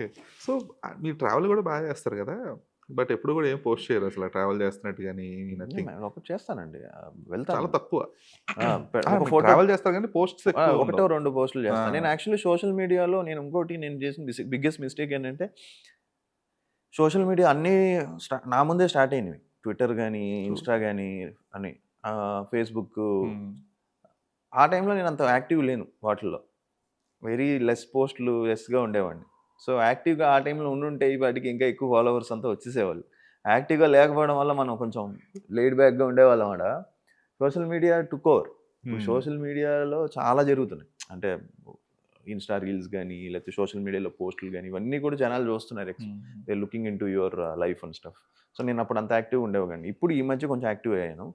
Okay. So, మీరు travel గూడా బాగా చేస్తారు గదా! బట్ ఎప్పుడు గూడా ఏం పోస్ట్ చేయరు అసల ట్రావెల్ చేస్తున్నట్టు గాని నథింగ్. ఒకటి చేస్తానండి. వెళ్తాను. చాలా తక్కువ. ఆ! ఆ! ఒక మీరు ఫోటో ట్రావెల్ చేస్తారు గానీ పోస్ట్స్ ఎక్కువ ఒకటో, ఉండవు. 2 పోస్టులు ఆ! చేస్తాను. నేను యాక్చువల్లీ సోషల్ మీడియాలో నేను చేసిన బిగ్గెస్ట్ మిస్టేక్ ఏంటంటే, సోషల్ మీడియా అన్నీ నా ముందే స్టార్ట్ అయినవి. ట్విట్టర్ గాని, ట్రూ. ఇన్‌స్టా గాని అని. ఫేస్‌బుక్కు హ్మ్. ఆ టైంలో నేనంత యాక్టివ్ లేను వాటిల్లో. వెరీ లెస్ పోస్ట్‌లు లెస్‌గా ఉండేవాడిని. సో, యాక్టివ్‌గా ఆ టైంలో ఉండుంటే ఈ పాటికి ఇంకా ఎక్కువ ఫాలోవర్స్ అంతా వచ్చేసేవాళ్ళు. యాక్టివ్‌గా లేకపోవడం వల్ల మనం కొంచెం లేడ్ బ్యాక్‌గా ఉండేవాళ్ళం ఆడ. Social media took over. ఇప్పుడు హ్మ్. సోషల్ మీడియాలో చాలా జరుగుతున్నాయి. అంటే ఇన్‌స్టా రీల్స్ గాని, లేకపోతే సోషల్ మీడియాలో పోస్టులు గాని, ఇవన్నీ కూడా జనాలు చూస్తున్నారు. Hmm. They are looking into your life and stuff. So, నేనప్పుడు అంత యాక్టివ్‌గా ఉండేవాడిని. ఇప్పుడు ఈ మధ్య కొంచెం యాక్టివ్ అయ్యాను.